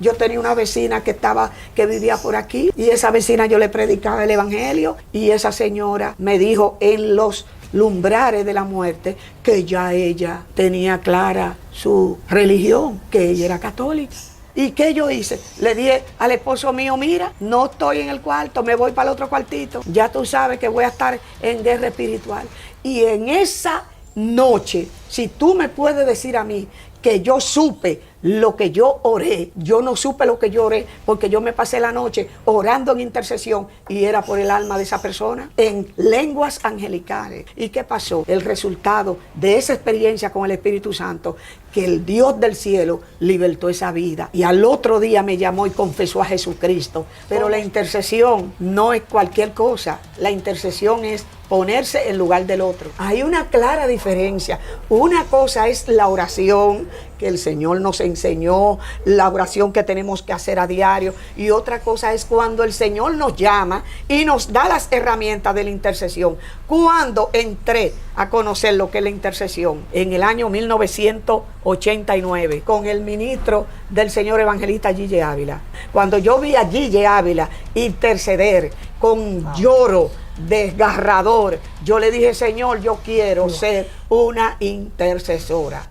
Yo tenía una vecina que vivía por aquí, y esa vecina yo le predicaba el evangelio, y esa señora me dijo en los lumbrares de la muerte que ya ella tenía clara su religión, que ella era católica. ¿Y qué yo hice? Le dije al esposo mío, mira, no estoy en el cuarto, me voy para el otro cuartito. Ya tú sabes que voy a estar en guerra espiritual. Y en esa noche, si tú me puedes decir a mí que yo supe lo que yo oré, yo no supe lo que yo oré, porque yo me pasé la noche orando en intercesión, y era por el alma de esa persona, en lenguas angelicales. ¿Y qué pasó? El resultado de esa experiencia con el Espíritu Santo, que el Dios del cielo libertó esa vida, y al otro día me llamó y confesó a Jesucristo. Pero la intercesión no es cualquier cosa, la intercesión es ponerse en lugar del otro. Hay una clara diferencia. Una cosa es la oración que el Señor nos enseñó, la oración que tenemos que hacer a diario, y otra cosa es cuando el Señor nos llama y nos da las herramientas de la intercesión. Cuando entré a conocer lo que es la intercesión, en el año 1989, con el ministro del señor evangelista Gille Ávila, cuando yo vi a Gille Ávila interceder con lloro desgarrador, yo le dije, Señor, yo quiero ser una intercesora.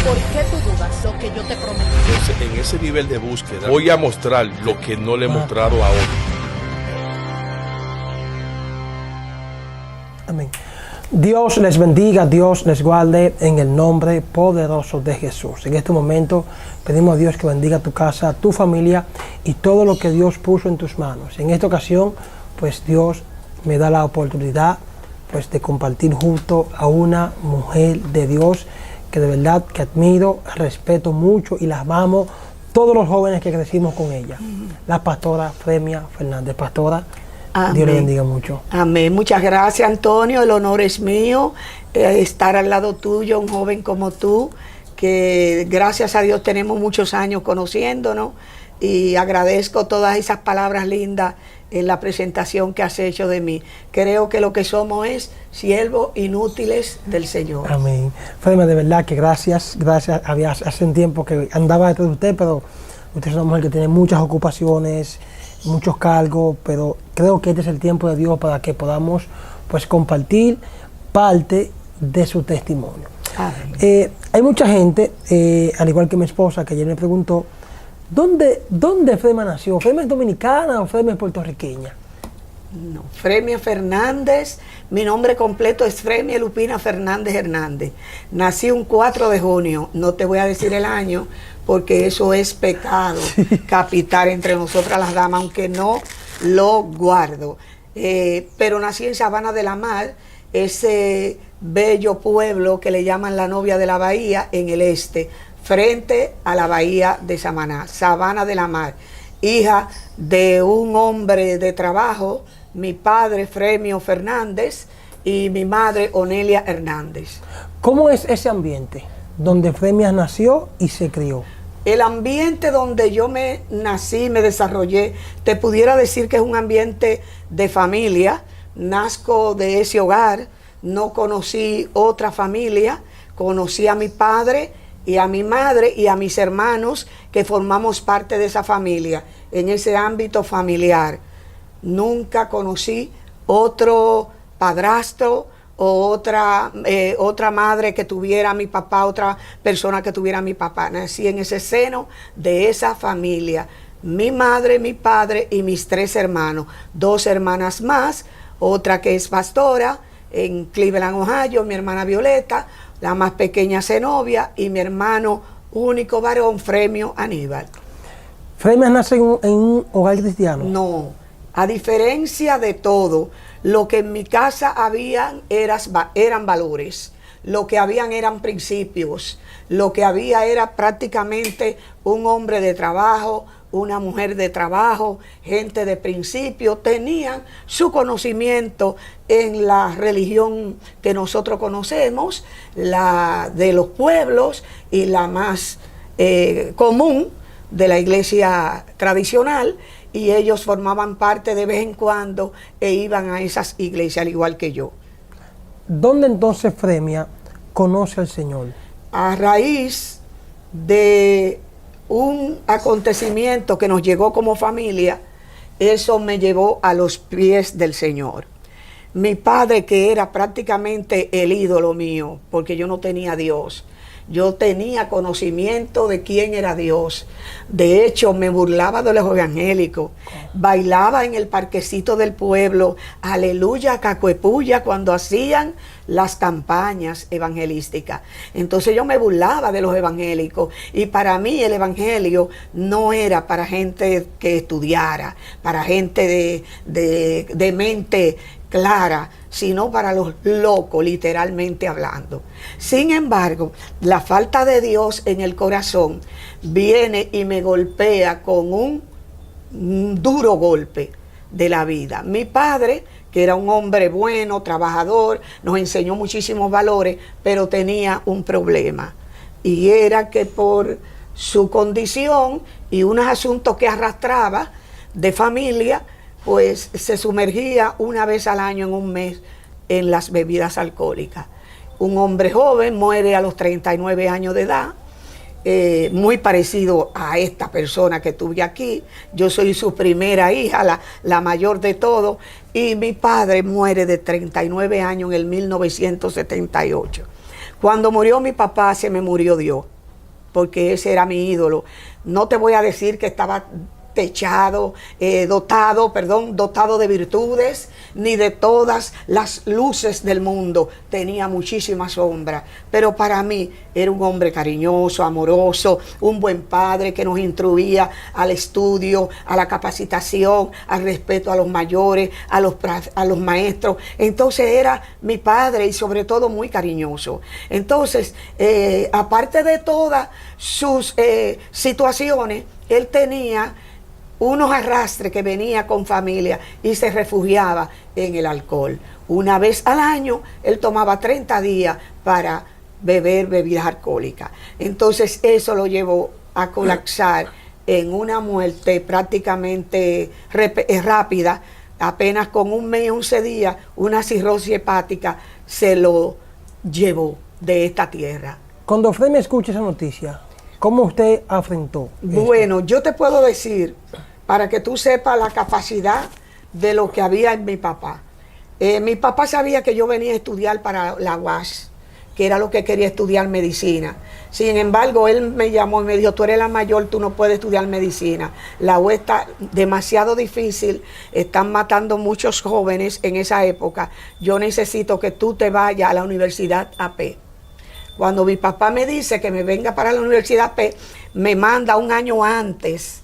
¿Por qué tú dudas lo que yo te prometí? Entonces, en ese nivel de búsqueda, voy a mostrar lo que no le he mostrado a otros. Amén. Dios les bendiga, Dios les guarde en el nombre poderoso de Jesús. En este momento pedimos a Dios que bendiga tu casa, tu familia y todo lo que Dios puso en tus manos. En esta ocasión, pues Dios me da la oportunidad pues de compartir junto a una mujer de Dios que de verdad que admiro, respeto mucho y las amamos todos los jóvenes que crecimos con ella. La pastora Fremia Fernández. Pastora, amén. Dios le bendiga mucho. Amén. Muchas gracias, Antonio. El honor es mío estar al lado tuyo, un joven como tú, que gracias a Dios tenemos muchos años conociéndonos, y agradezco todas esas palabras lindas en la presentación que has hecho de mí. Creo que lo que somos es siervos inútiles del Señor. Amén. Fremia, de verdad que gracias. Hace un tiempo que andaba detrás de usted, pero usted es una mujer que tiene muchas ocupaciones, muchos cargos, pero creo que este es el tiempo de Dios para que podamos pues compartir parte de su testimonio. Hay mucha gente, al igual que mi esposa, que ayer me preguntó, ¿dónde Fremia nació? ¿Fremia es dominicana o Fremia es puertorriqueña? No, Fremia Fernández, mi nombre completo es Fremia Lupina Fernández Hernández. Nací un 4 de junio, no te voy a decir el año, porque eso es pecado capital entre nosotras las damas, aunque no lo guardo. Pero nací en Sabana de la Mar, ese bello pueblo que le llaman la novia de la bahía, en el este, frente a la bahía de Samaná, Sabana de la Mar. Hija de un hombre de trabajo, mi padre Fremio Fernández y mi madre Onelia Hernández. ¿Cómo es ese ambiente donde Fremia nació y se crió? El ambiente donde yo me nací, me desarrollé, te pudiera decir que es un ambiente de familia. Nazco de ese hogar, no conocí otra familia, conocí a mi padre y a mi madre y a mis hermanos que formamos parte de esa familia, en ese ámbito familiar. Nunca conocí otro padrastro o otra madre que tuviera a mi papá, otra persona que tuviera a mi papá. Nací en ese seno de esa familia. Mi madre, mi padre y mis 3 hermanos. 2 hermanas más, otra que es pastora en Cleveland, Ohio, mi hermana Violeta, la más pequeña Zenobia y mi hermano único varón, Fremio Aníbal. ¿Fremia nace en un hogar cristiano? No, a diferencia de todo, lo que en mi casa habían eran valores, lo que habían eran principios, lo que había era prácticamente un hombre de trabajo, una mujer de trabajo, gente de principio, tenían su conocimiento en la religión que nosotros conocemos, la de los pueblos y la más común de la iglesia tradicional, y ellos formaban parte de vez en cuando e iban a esas iglesias al igual que yo. ¿Dónde entonces Fremia conoce al Señor? a raíz de un acontecimiento que nos llegó como familia, eso me llevó a los pies del Señor. Mi padre, que era prácticamente el ídolo mío, porque yo no tenía Dios. Yo tenía conocimiento de quién era Dios. De hecho, me burlaba de los evangélicos. Bailaba en el parquecito del pueblo, aleluya, cacuepuya, cuando hacían las campañas evangelísticas. Entonces yo me burlaba de los evangélicos. Y para mí el evangelio no era para gente que estudiara, para gente de mente clara, sino para los locos, literalmente hablando. Sin embargo, la falta de Dios en el corazón viene y me golpea con un duro golpe de la vida. Mi padre, que era un hombre bueno, trabajador, nos enseñó muchísimos valores, pero tenía un problema. Y era que por su condición y unos asuntos que arrastraba de familia, pues se sumergía una vez al año en un mes en las bebidas alcohólicas. Un hombre joven muere a los 39 años de edad, muy parecido a esta persona que tuve aquí. Yo soy su primera hija, la mayor de todos, y mi padre muere de 39 años en el 1978. Cuando murió mi papá, se me murió Dios, porque ese era mi ídolo. No te voy a decir que estaba dotado de virtudes, ni de todas las luces del mundo. Tenía muchísima sombra, pero para mí era un hombre cariñoso, amoroso, un buen padre que nos instruía al estudio, a la capacitación, al respeto a los mayores, a los maestros. Entonces era mi padre y sobre todo muy cariñoso. Entonces, aparte de todas sus situaciones, él tenía unos arrastres que venía con familia y se refugiaba en el alcohol. Una vez al año, él tomaba 30 días para beber bebidas alcohólicas. Entonces eso lo llevó a colapsar en una muerte prácticamente rápida. Apenas con un mes y 11 días, una cirrosis hepática se lo llevó de esta tierra. Cuando usted me escucha esa noticia, ¿cómo usted afrontó esto? Bueno, yo te puedo decir, para que tú sepas la capacidad de lo que había en mi papá. Mi papá sabía que yo venía a estudiar para la UAS, que era lo que quería estudiar medicina. Sin embargo, él me llamó y me dijo, tú eres la mayor, tú no puedes estudiar medicina. La UAS está demasiado difícil, están matando muchos jóvenes en esa época. Yo necesito que tú te vayas a la Universidad AP. Cuando mi papá me dice que me venga para la Universidad AP, me manda un año antes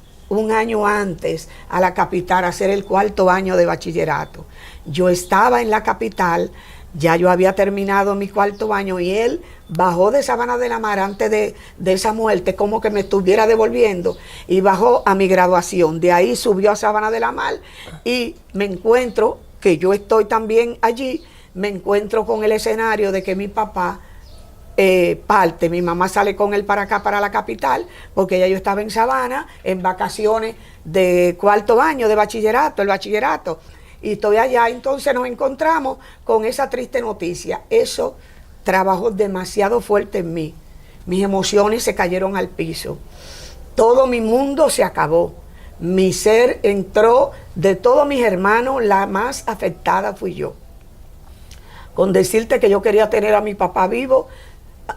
a la capital a hacer el 4º año de bachillerato. Yo estaba en la capital, ya yo había terminado mi 4º año y él bajó de Sabana de la Mar antes de esa muerte, como que me estuviera devolviendo, y bajó a mi graduación. De ahí subió a Sabana de la Mar y me encuentro, que yo estoy también allí, me encuentro con el escenario de que mi papá parte. Mi mamá sale con él para acá, para la capital, porque ya yo estaba en Sabana, en vacaciones de 4º año de bachillerato, el bachillerato, y estoy allá. Entonces nos encontramos con esa triste noticia. Eso trabajó demasiado fuerte en mí. Mis emociones se cayeron al piso. Todo mi mundo se acabó. Mi ser entró, de todos mis hermanos, la más afectada fui yo. Con decirte que yo quería tener a mi papá vivo,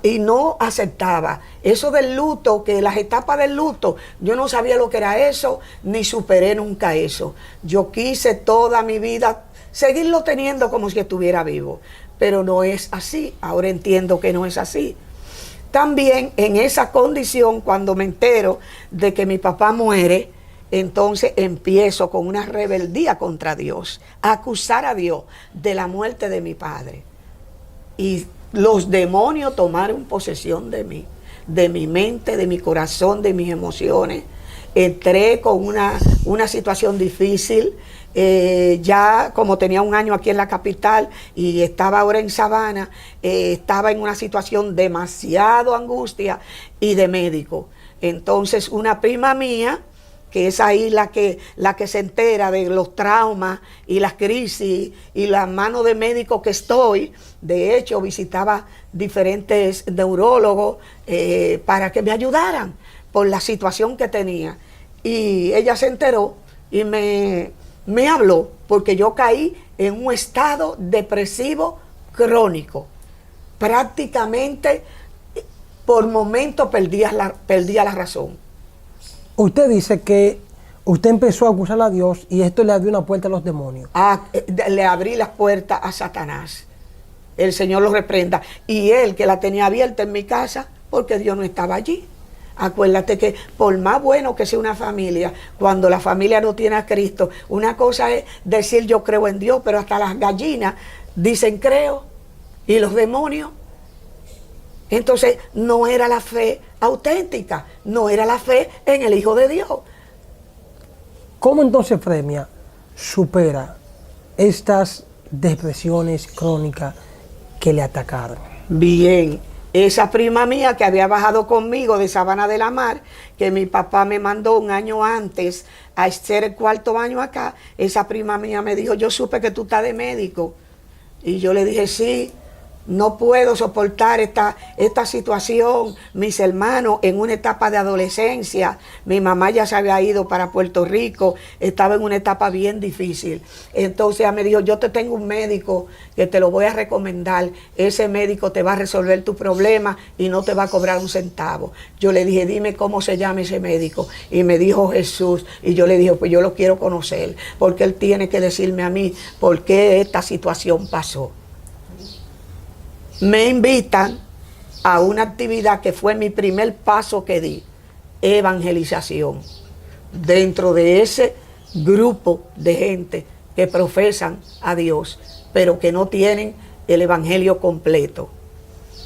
y no aceptaba eso del luto, que las etapas del luto, yo no sabía lo que era eso, ni superé nunca eso. Yo quise toda mi vida seguirlo teniendo como si estuviera vivo, pero no es así. Ahora entiendo que no es así. También en esa condición, cuando me entero de que mi papá muere, entonces empiezo con una rebeldía contra Dios, a acusar a Dios de la muerte de mi padre. Y los demonios tomaron posesión de mí, de mi mente, de mi corazón, de mis emociones. Entré con una situación difícil, ya como tenía un año aquí en la capital y estaba ahora en Sabana, estaba en una situación demasiado angustia y de médico. Entonces una prima mía que es ahí la que se entera de los traumas y las crisis y la mano de médico que estoy. De hecho, visitaba diferentes neurólogos para que me ayudaran por la situación que tenía. Y ella se enteró y me habló, porque yo caí en un estado depresivo crónico. Prácticamente por momentos perdía la razón. Usted dice que usted empezó a acusar a Dios y esto le abrió una puerta a los demonios. Le abrí las puertas a Satanás. El Señor lo reprenda. Y él, que la tenía abierta en mi casa, porque Dios no estaba allí. Acuérdate que por más bueno que sea una familia, cuando la familia no tiene a Cristo, una cosa es decir yo creo en Dios, pero hasta las gallinas dicen creo, y los demonios. Entonces no era la fe auténtica, no era la fe en el Hijo de Dios. ¿Cómo entonces Fremia supera estas depresiones crónicas que le atacaron? Bien, esa prima mía que había bajado conmigo de Sabana de la Mar, que mi papá me mandó un año antes a hacer el 4º año acá, esa prima mía me dijo, yo supe que tú estás de médico. Y yo le dije, sí. No puedo soportar esta situación. Mis hermanos en una etapa de adolescencia, mi mamá ya se había ido para Puerto Rico, estaba en una etapa bien difícil. Entonces ella me dijo, yo te tengo un médico que te lo voy a recomendar, ese médico te va a resolver tu problema y no te va a cobrar un centavo. Yo le dije, dime cómo se llama ese médico, y me dijo Jesús, y yo le dije, pues yo lo quiero conocer, porque él tiene que decirme a mí por qué esta situación pasó. Me invitan a una actividad que fue mi primer paso que di, evangelización. Dentro de ese grupo de gente que profesan a Dios, pero que no tienen el evangelio completo.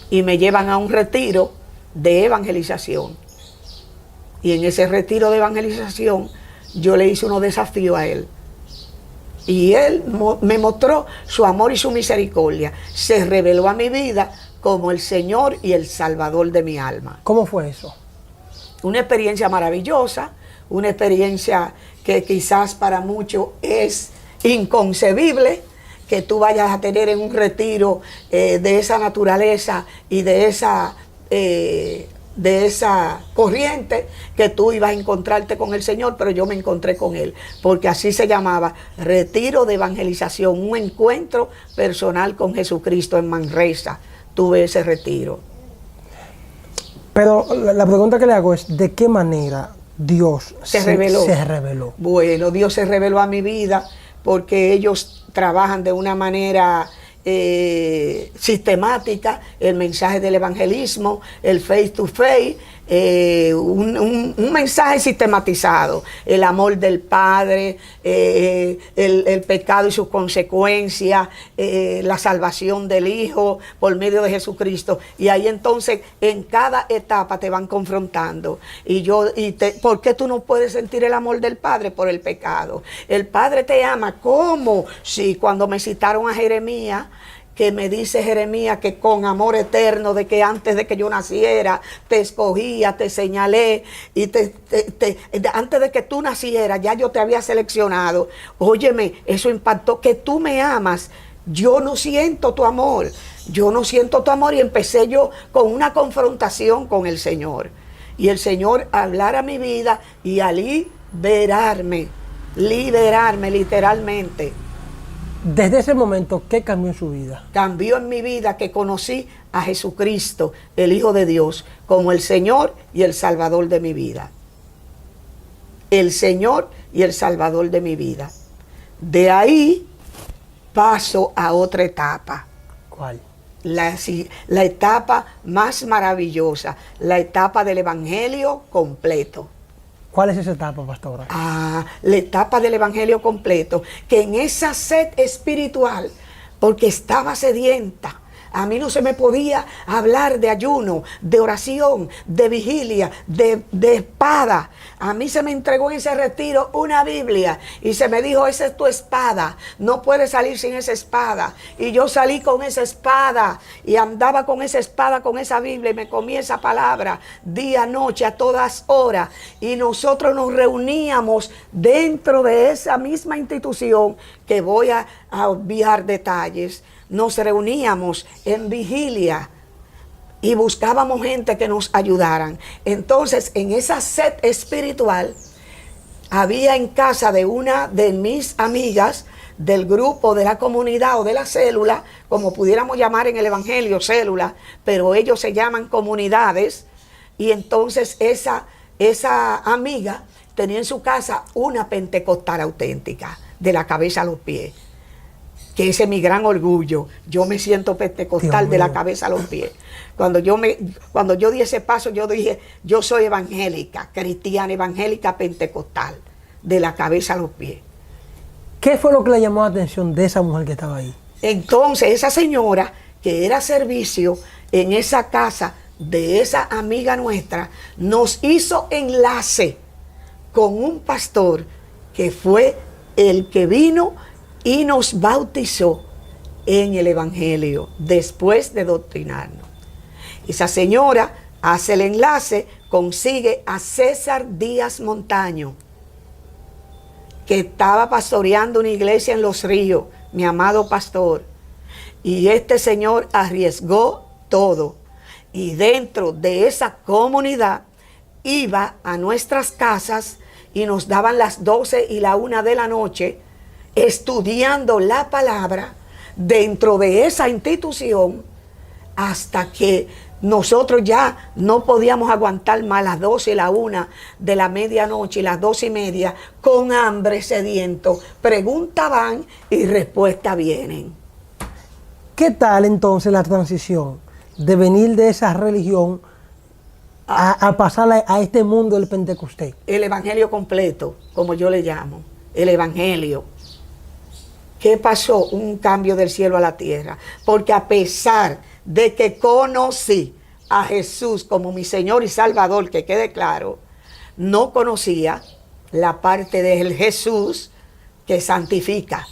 Y me llevan a un retiro de evangelización. Y en ese retiro de evangelización yo le hice unos desafíos a él. Y él me mostró su amor y su misericordia. Se reveló a mi vida como el Señor y el Salvador de mi alma. ¿Cómo fue eso? Una experiencia maravillosa, una experiencia que quizás para muchos es inconcebible, que tú vayas a tener en un retiro de esa naturaleza y de esa corriente, que tú ibas a encontrarte con el Señor, pero yo me encontré con Él, porque así se llamaba, retiro de evangelización, un encuentro personal con Jesucristo en Manresa. Tuve ese retiro. Pero la pregunta que le hago es, ¿de qué manera Dios se reveló? Bueno, Dios se reveló a mi vida porque ellos trabajan de una manera sistemática, el mensaje del evangelismo, el face to face, un mensaje sistematizado, el amor del Padre, el pecado y sus consecuencias, la salvación del Hijo por medio de Jesucristo. Y ahí entonces en cada etapa te van confrontando. ¿Por qué tú no puedes sentir el amor del Padre? Por el pecado. El Padre te ama. ¿Cómo? Sí, cuando me citaron a Jeremías, que me dice Jeremías que con amor eterno, de que antes de que yo naciera, te escogía, te señalé, y antes de que tú nacieras, ya yo te había seleccionado. Óyeme, eso impactó, que tú me amas. Yo no siento tu amor, y empecé yo con una confrontación con el Señor. Y el Señor hablar a mi vida y a liberarme literalmente. Desde ese momento, ¿qué cambió en su vida? Cambió en mi vida que conocí a Jesucristo, el Hijo de Dios, como el Señor y el Salvador de mi vida. El Señor y el Salvador de mi vida. De ahí paso a otra etapa. ¿Cuál? La etapa más maravillosa, la etapa del Evangelio completo. ¿Cuál es esa etapa, pastora? La etapa del Evangelio completo, que en esa sed espiritual, porque estaba sedienta, A mí no se me podía hablar de ayuno, de oración, de vigilia, de espada. A mí se me entregó en ese retiro una Biblia y se me dijo, esa es tu espada, no puedes salir sin esa espada. Y yo salí con esa espada y andaba con esa espada, con esa Biblia, y me comí esa palabra día, noche, a todas horas. Y nosotros nos reuníamos dentro de esa misma institución, que voy a obviar detalles. Nos reuníamos en vigilia y buscábamos gente que nos ayudaran. Entonces, en esa sed espiritual, había en casa de una de mis amigas del grupo, de la comunidad o de la célula, como pudiéramos llamar en el evangelio célula, pero ellos se llaman comunidades. Y entonces esa amiga tenía en su casa una pentecostal auténtica, de la cabeza a los pies, que ese es mi gran orgullo. Yo me siento pentecostal de la cabeza a los pies. Cuando yo di ese paso, yo dije, yo soy evangélica, cristiana, evangélica, pentecostal, de la cabeza a los pies. ¿Qué fue lo que le llamó la atención de esa mujer que estaba ahí? Entonces, esa señora, que era servicio en esa casa de esa amiga nuestra, nos hizo enlace con un pastor que fue el que vino y nos bautizó en el evangelio después de doctrinarnos. Esa señora hace el enlace, consigue a César Díaz Montaño, que estaba pastoreando una iglesia en Los Ríos, mi amado pastor. Y este señor arriesgó todo. Y dentro de esa comunidad iba a nuestras casas y nos daban las 12 y la 1 de la noche estudiando la palabra dentro de esa institución, hasta que nosotros ya no podíamos aguantar más las 12 y la 1 de la medianoche y las 2:30, con hambre, sediento. Preguntas van y respuestas vienen. ¿Qué tal entonces la transición de venir de esa religión a pasar a este mundo del Pentecostés? El evangelio completo, como yo le llamo, el evangelio. ¿Qué pasó? Un cambio del cielo a la tierra. Porque a pesar de que conocí a Jesús como mi Señor y Salvador, que quede claro, no conocía la parte del Jesús que santifica,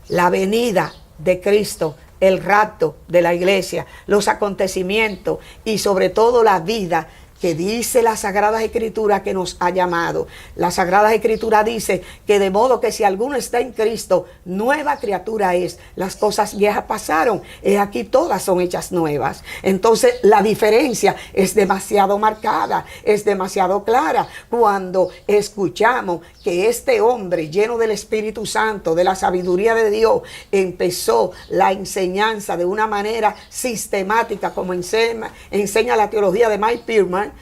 la venida de Cristo, el rapto de la iglesia, los acontecimientos y sobre todo la vida que dice las Sagradas Escrituras que nos ha llamado. Las Sagradas Escrituras dice que de modo que si alguno está en Cristo, nueva criatura es. Las cosas viejas pasaron, aquí todas son hechas nuevas. Entonces la diferencia es demasiado marcada, es demasiado clara cuando escuchamos que este hombre lleno del Espíritu Santo, de la sabiduría de Dios, empezó la enseñanza de una manera sistemática, como enseña la teología de Mike Pierman,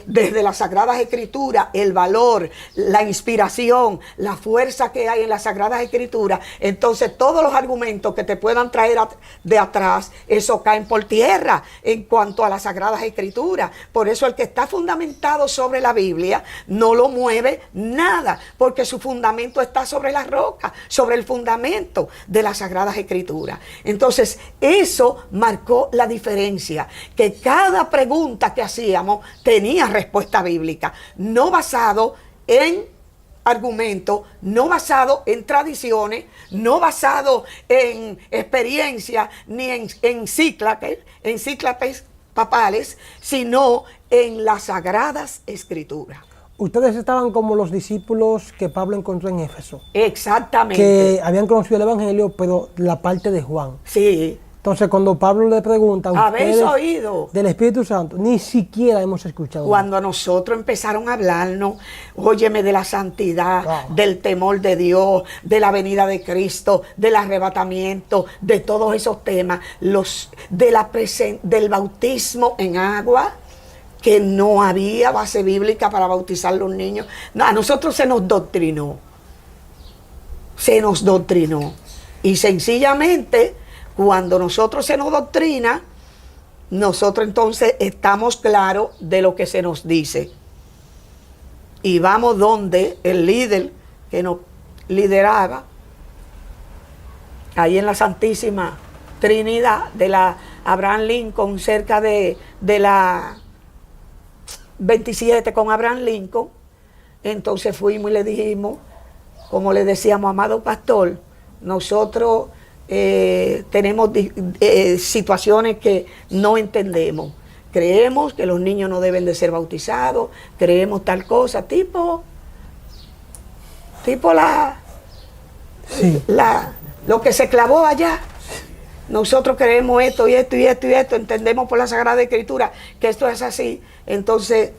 desde las Sagradas Escrituras, el valor, la inspiración, la fuerza que hay en las Sagradas Escrituras. Entonces todos los argumentos que te puedan traer de atrás, eso caen por tierra en cuanto a las Sagradas Escrituras. Por eso el que está fundamentado sobre la Biblia no lo mueve nada, porque su fundamento está sobre la roca, sobre el fundamento de las Sagradas Escrituras. Entonces eso marcó la diferencia, que cada pregunta que hacíamos tenía respuesta bíblica, no basado en argumentos, no basado en tradiciones, no basado en experiencia, ni en encíclatas papales, sino en las Sagradas Escrituras. Ustedes estaban como los discípulos que Pablo encontró en Éfeso. Exactamente. Que habían conocido el Evangelio, pero la parte de Juan. Sí. Entonces, cuando Pablo le pregunta a ¿habéis ustedes oído del Espíritu Santo, ni siquiera hemos escuchado. Cuando a nosotros empezaron a hablarnos, óyeme, de la santidad, del temor de Dios, de la venida de Cristo, del arrebatamiento, de todos esos temas, del bautismo en agua, que no había base bíblica para bautizar a los niños. No, a nosotros se nos doctrinó. Y sencillamente, cuando nosotros se nos doctrina, nosotros entonces estamos claros de lo que se nos dice. Y vamos donde el líder que nos lideraba, ahí en la Santísima Trinidad de la Abraham Lincoln, cerca de la 27 con Abraham Lincoln. Entonces fuimos y le dijimos, como le decíamos, amado pastor, nosotros tenemos situaciones que no entendemos. Creemos que los niños no deben de ser bautizados, creemos tal cosa, tipo lo que se clavó allá. Nosotros creemos esto y esto y esto y esto, entendemos por la Sagrada Escritura que esto es así. Entonces,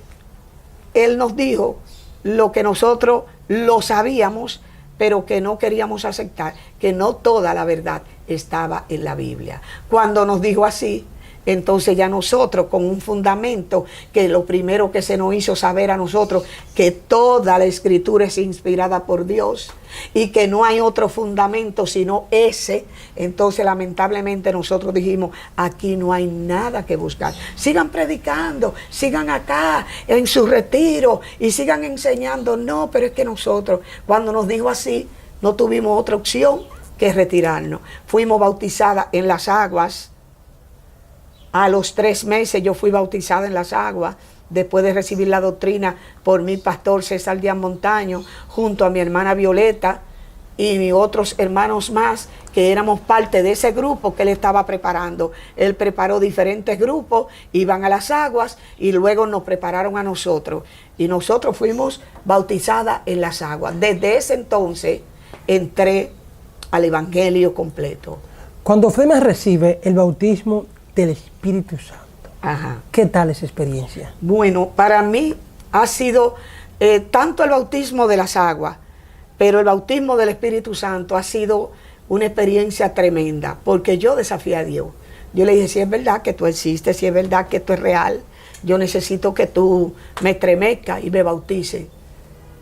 él nos dijo lo que nosotros lo sabíamos, pero que no queríamos aceptar, que no toda la verdad estaba en la Biblia. Cuando nos dijo así, entonces ya nosotros con un fundamento, que lo primero que se nos hizo saber a nosotros, que toda la Escritura es inspirada por Dios y que no hay otro fundamento sino ese. Entonces lamentablemente nosotros dijimos, aquí no hay nada que buscar. Sigan predicando, sigan acá en su retiro y sigan enseñando. No, pero es que nosotros, cuando nos dijo así, no tuvimos otra opción que retirarnos. Fuimos bautizadas en las aguas. A los 3 meses yo fui bautizada en las aguas, después de recibir la doctrina por mi pastor César Díaz Montaño, junto a mi hermana Violeta y otros hermanos más, que éramos parte de ese grupo que él estaba preparando. Él preparó diferentes grupos, iban a las aguas y luego nos prepararon a nosotros. Y nosotros fuimos bautizadas en las aguas. Desde ese entonces entré al Evangelio completo. Cuando Frema recibe el bautismo del Espíritu Santo, Ajá. ¿Qué tal esa experiencia? Bueno, para mí ha sido tanto el bautismo de las aguas, pero el bautismo del Espíritu Santo ha sido una experiencia tremenda, porque yo desafié a Dios. Yo le dije, si es verdad que tú existes, si es verdad que esto es real, yo necesito que tú me estremezcas y me bautices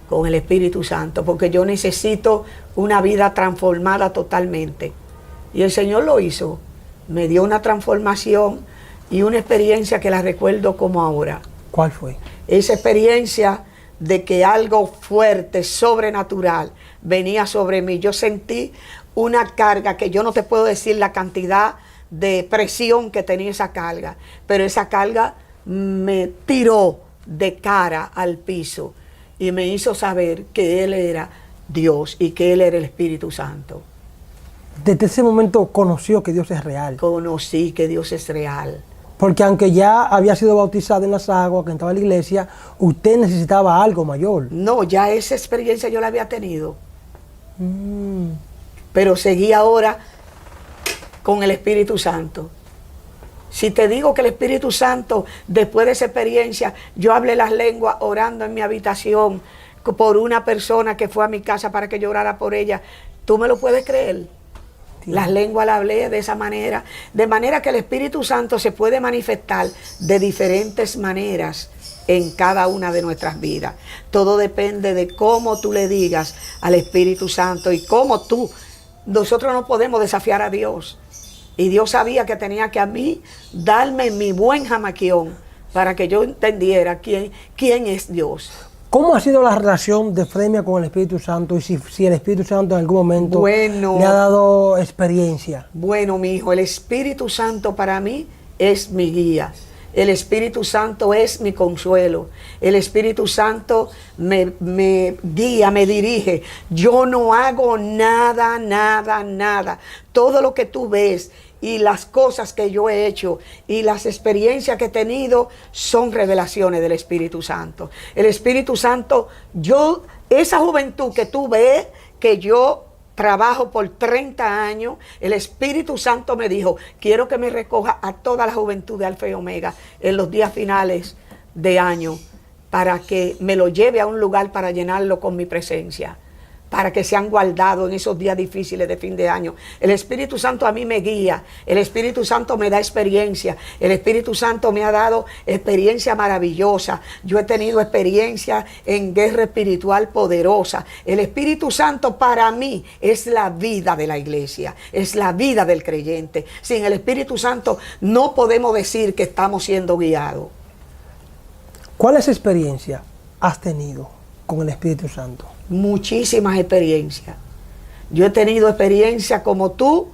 con el Espíritu Santo, porque yo necesito una vida transformada totalmente. Y el Señor lo hizo. Me dio una transformación y una experiencia que la recuerdo como ahora. ¿Cuál fue? Esa experiencia de que algo fuerte, sobrenatural, venía sobre mí. Yo sentí una carga que yo no te puedo decir la cantidad de presión que tenía esa carga, pero esa carga me tiró de cara al piso y me hizo saber que Él era Dios y que Él era el Espíritu Santo. Desde ese momento conoció que Dios es real. Conocí que Dios es real. Porque aunque ya había sido bautizado en las aguas, que estaba en la iglesia, usted necesitaba algo mayor. No, ya esa experiencia yo la había tenido. Pero seguí ahora con el Espíritu Santo. Si te digo que el Espíritu Santo, después de esa experiencia, yo hablé las lenguas orando en mi habitación por una persona que fue a mi casa para que yo orara por ella, ¿tú me lo puedes creer? Las lenguas las hablé de esa manera, de manera que el Espíritu Santo se puede manifestar de diferentes maneras en cada una de nuestras vidas. Todo depende de cómo tú le digas al Espíritu Santo y cómo nosotros no podemos desafiar a Dios. Y Dios sabía que tenía que a mí darme mi buen jamaquión para que yo entendiera quién es Dios. ¿Cómo ha sido la relación de Fremia con el Espíritu Santo y si el Espíritu Santo en algún momento le ha dado experiencia? Bueno, mi hijo, el Espíritu Santo para mí es mi guía. El Espíritu Santo es mi consuelo. El Espíritu Santo me guía, me dirige. Yo no hago nada. Todo lo que tú ves y las cosas que yo he hecho y las experiencias que he tenido son revelaciones del Espíritu Santo. El Espíritu Santo, esa juventud que tú ves, que yo trabajo por 30 años, el Espíritu Santo me dijo, quiero que me recoja a toda la juventud de Alfa y Omega en los días finales de año, para que me lo lleve a un lugar para llenarlo con mi presencia, para que sean guardados en esos días difíciles de fin de año. El Espíritu Santo a mí me guía, el Espíritu Santo me da experiencia, el Espíritu Santo me ha dado experiencia maravillosa. Yo he tenido experiencia en guerra espiritual poderosa. El Espíritu Santo para mí es la vida de la iglesia, es la vida del creyente. Sin el Espíritu Santo no podemos decir que estamos siendo guiados. ¿Cuáles experiencias has tenido con el Espíritu Santo? Muchísimas experiencias. Yo he tenido experiencias como tú,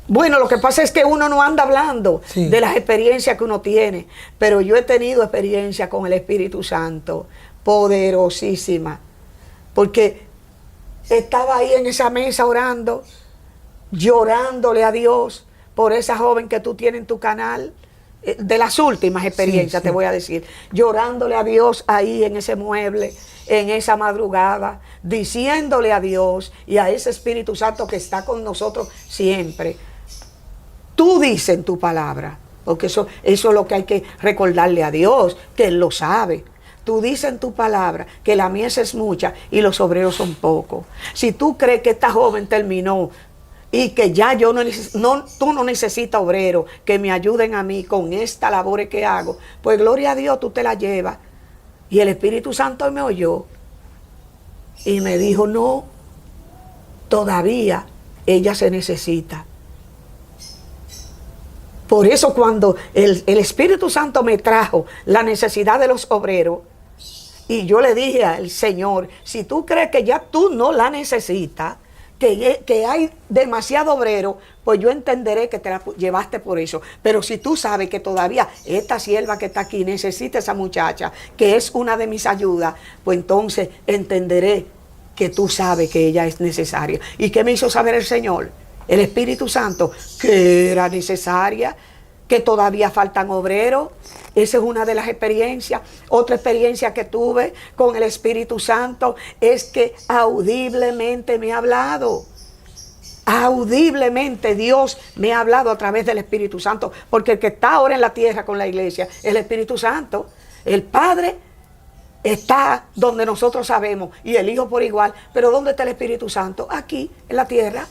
Bueno, lo que pasa es que uno no anda hablando Sí. de las experiencias que uno tiene, pero yo he tenido experiencia con el Espíritu Santo, poderosísima, porque estaba ahí en esa mesa orando, llorándole a Dios por esa joven que tú tienes en tu canal, de las últimas experiencias, Sí, te sí. voy a decir, llorándole a Dios ahí en ese mueble, en esa madrugada, diciéndole a Dios y a ese Espíritu Santo que está con nosotros siempre. Tú dices en tu palabra, porque eso es lo que hay que recordarle a Dios, que Él lo sabe. Tú dices en tu palabra que la mies es mucha y los obreros son pocos. Si tú crees que esta joven terminó y que ya yo tú no necesitas obreros que me ayuden a mí con esta labor que hago, pues gloria a Dios, tú te la llevas. Y el Espíritu Santo me oyó y me dijo, no, todavía ella se necesita. Por eso cuando el Espíritu Santo me trajo la necesidad de los obreros, y yo le dije al Señor, si tú crees que ya tú no la necesitas, que hay demasiado obrero, pues yo entenderé que te la llevaste por eso. Pero si tú sabes que todavía esta sierva que está aquí necesita a esa muchacha, que es una de mis ayudas, pues entonces entenderé que tú sabes que ella es necesaria. ¿Y qué me hizo saber el Señor? El Espíritu Santo, que era necesaria, que todavía faltan obreros. Esa es una de las experiencias. Otra experiencia que tuve con el Espíritu Santo es que audiblemente me ha hablado. Audiblemente Dios me ha hablado a través del Espíritu Santo, porque el que está ahora en la tierra con la iglesia es el Espíritu Santo. El Padre está donde nosotros sabemos y el Hijo por igual, pero ¿dónde está el Espíritu Santo? Aquí, en la tierra.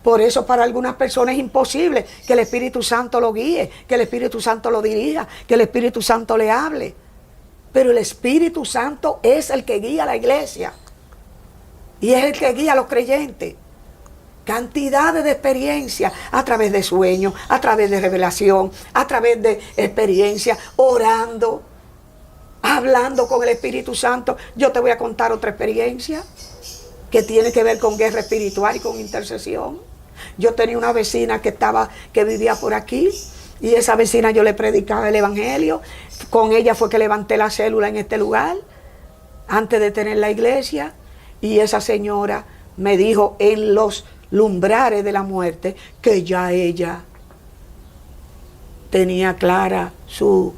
Por eso para algunas personas es imposible que el Espíritu Santo lo guíe, que el Espíritu Santo lo dirija, que el Espíritu Santo le hable. Pero el Espíritu Santo es el que guía a la iglesia y es el que guía a los creyentes. Cantidades de experiencias a través de sueños, a través de revelación, a través de experiencias, orando, hablando con el Espíritu Santo. Yo te voy a contar otra experiencia que tiene que ver con guerra espiritual y con intercesión. Yo tenía una vecina que vivía por aquí, y esa vecina yo le predicaba el evangelio. Con ella fue que levanté la célula en este lugar, antes de tener la iglesia, y esa señora me dijo en los lumbrares de la muerte que ya ella tenía clara su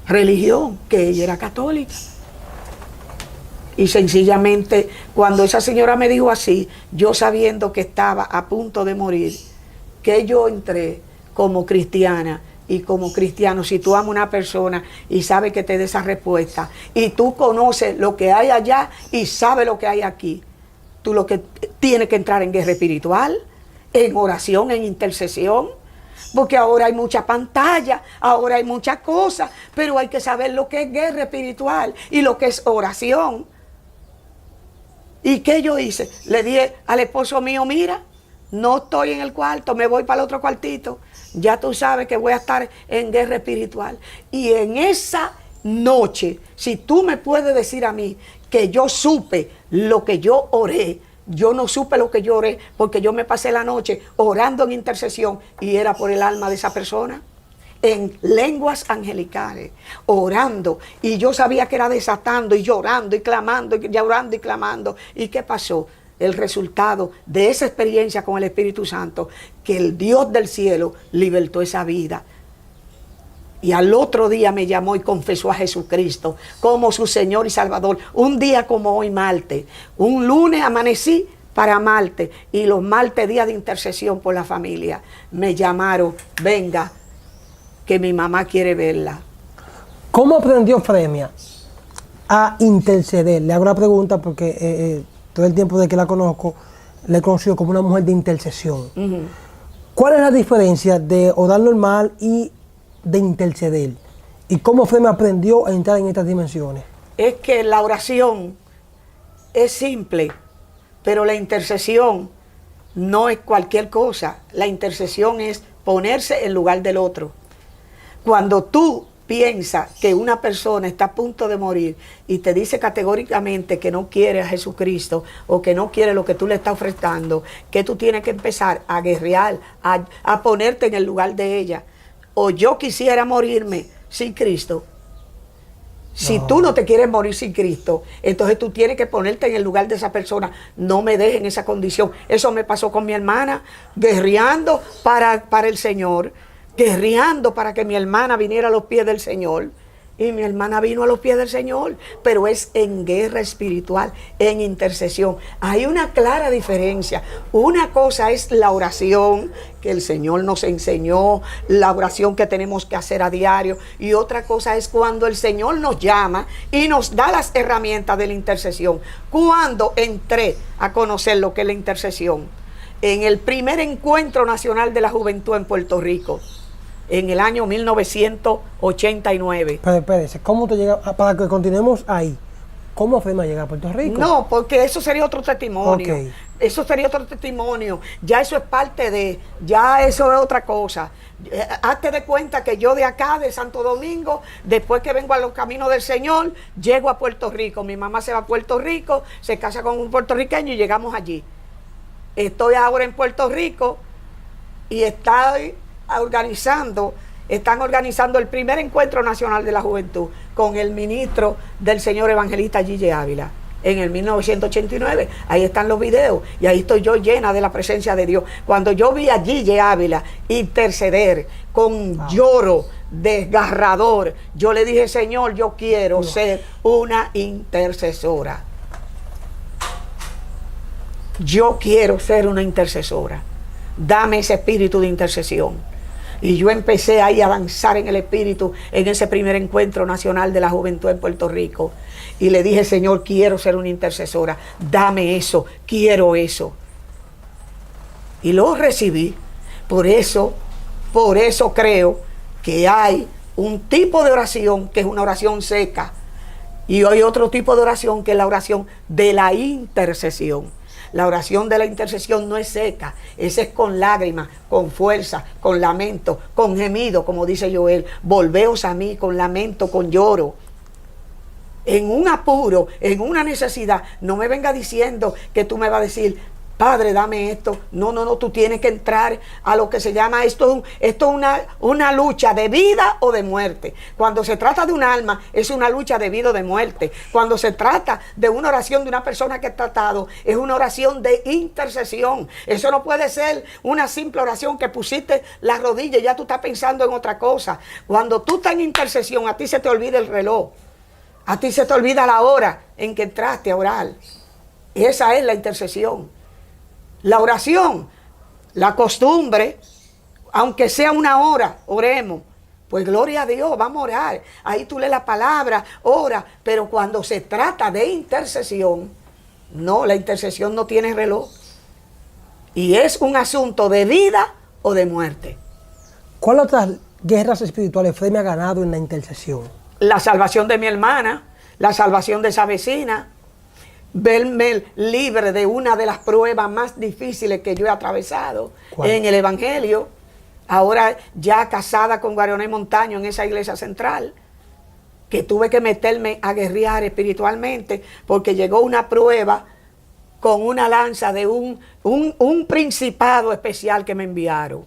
religión, que ella era católica. Y sencillamente, cuando esa señora me dijo así, yo sabiendo que estaba a punto de morir, que yo entré como cristiana y como cristiano. Si tú amas a una persona y sabes que te dé esa respuesta, y tú conoces lo que hay allá y sabes lo que hay aquí, tú lo que tienes que entrar en guerra espiritual, en oración, en intercesión. Porque ahora hay mucha pantalla, ahora hay muchas cosas, pero hay que saber lo que es guerra espiritual y lo que es oración. ¿Y qué yo hice? Le dije al esposo mío, mira, no estoy en el cuarto, me voy para el otro cuartito. Ya tú sabes que voy a estar en guerra espiritual. Y en esa noche, si tú me puedes decir a mí que yo supe lo que yo oré, yo no supe lo que yo oré, porque yo me pasé la noche orando en intercesión y era por el alma de esa persona, en lenguas angelicales, orando, y yo sabía que era desatando y llorando y clamando y llorando y clamando. ¿Y qué pasó? El resultado de esa experiencia con el Espíritu Santo, que el Dios del cielo libertó esa vida. Y al otro día me llamó y confesó a Jesucristo como su Señor y Salvador. Un día como hoy, martes. Un lunes amanecí para martes, y los martes, día de intercesión por la familia, me llamaron, venga, que mi mamá quiere verla. ¿Cómo aprendió Fremia a interceder? Le hago una pregunta porque todo el tiempo de que la conozco, la he conocido como una mujer de intercesión. ¿Cuál es la diferencia de orar normal y de interceder? ¿Y cómo Fremia aprendió a entrar en estas dimensiones? Es que la oración es simple, pero la intercesión no es cualquier cosa. La intercesión es ponerse en lugar del otro. Cuando tú piensa que una persona está a punto de morir y te dice categóricamente que no quiere a Jesucristo o que no quiere lo que tú le estás ofreciendo, que tú tienes que empezar a guerrear, a ponerte en el lugar de ella. O yo quisiera morirme sin Cristo. Si tú no te quieres morir sin Cristo, entonces tú tienes que ponerte en el lugar de esa persona. No me dejes en esa condición. Eso me pasó con mi hermana, guerreando para el Señor, guerreando para que mi hermana viniera a los pies del Señor. Y mi hermana vino a los pies del Señor, pero es en guerra espiritual, en intercesión. Hay una clara diferencia. Una cosa es la oración que el Señor nos enseñó, la oración que tenemos que hacer a diario. Y otra cosa es cuando el Señor nos llama y nos da las herramientas de la intercesión. Cuando entré a conocer lo que es la intercesión, en el primer encuentro nacional de la juventud en Puerto Rico, en el año 1989. Pero espérese, ¿cómo te llega? Para que continuemos ahí, ¿cómo fue llegar a Puerto Rico? No, porque eso sería otro testimonio. Okay. Eso sería otro testimonio. Ya eso es parte de, ya eso es otra cosa. Hazte de cuenta que yo de acá, de Santo Domingo, después que vengo a los caminos del Señor, llego a Puerto Rico. Mi mamá se va a Puerto Rico, se casa con un puertorriqueño y llegamos allí. Estoy ahora en Puerto Rico y están organizando el primer encuentro nacional de la juventud con el ministro del señor evangelista Gille Ávila en el 1989. Ahí están los videos y ahí estoy yo llena de la presencia de Dios. Cuando yo vi a Gille Ávila interceder con lloro desgarrador, yo le dije: Señor, yo quiero ser una intercesora. Yo quiero ser una intercesora. Dame ese espíritu de intercesión. Y yo empecé ahí a avanzar en el espíritu en ese primer encuentro nacional de la juventud en Puerto Rico. Y le dije: Señor, quiero ser una intercesora. Dame eso, quiero eso. Y lo recibí. Por eso creo que hay un tipo de oración que es una oración seca. Y hay otro tipo de oración que es la oración de la intercesión. La oración de la intercesión no es seca, esa es con lágrimas, con fuerza, con lamento, con gemido, como dice Joel. Volveos a mí con lamento, con lloro. En un apuro, en una necesidad, no me venga diciendo que tú me vas a decir: Padre, dame esto. No, tú tienes que entrar a lo que se llama esto es una lucha de vida o de muerte. Cuando se trata de un alma, es una lucha de vida o de muerte. Cuando se trata de una oración de una persona que ha tratado, es una oración de intercesión. Eso no puede ser una simple oración que pusiste las rodillas y ya tú estás pensando en otra cosa. Cuando tú estás en intercesión, a ti se te olvida el reloj. A ti se te olvida la hora en que entraste a orar. Esa es la intercesión. La oración, la costumbre, aunque sea una hora, oremos. Pues gloria a Dios, vamos a orar. Ahí tú lees la palabra, ora. Pero cuando se trata de intercesión, no, la intercesión no tiene reloj. Y es un asunto de vida o de muerte. ¿Cuáles otras guerras espirituales usted me ha ganado en la intercesión? La salvación de mi hermana, la salvación de esa vecina, verme libre de una de las pruebas más difíciles que yo he atravesado en el Evangelio. Ahora ya casada con Guaronel Montaño en esa iglesia central, que tuve que meterme a guerrear espiritualmente porque llegó una prueba con una lanza de un principado especial que me enviaron.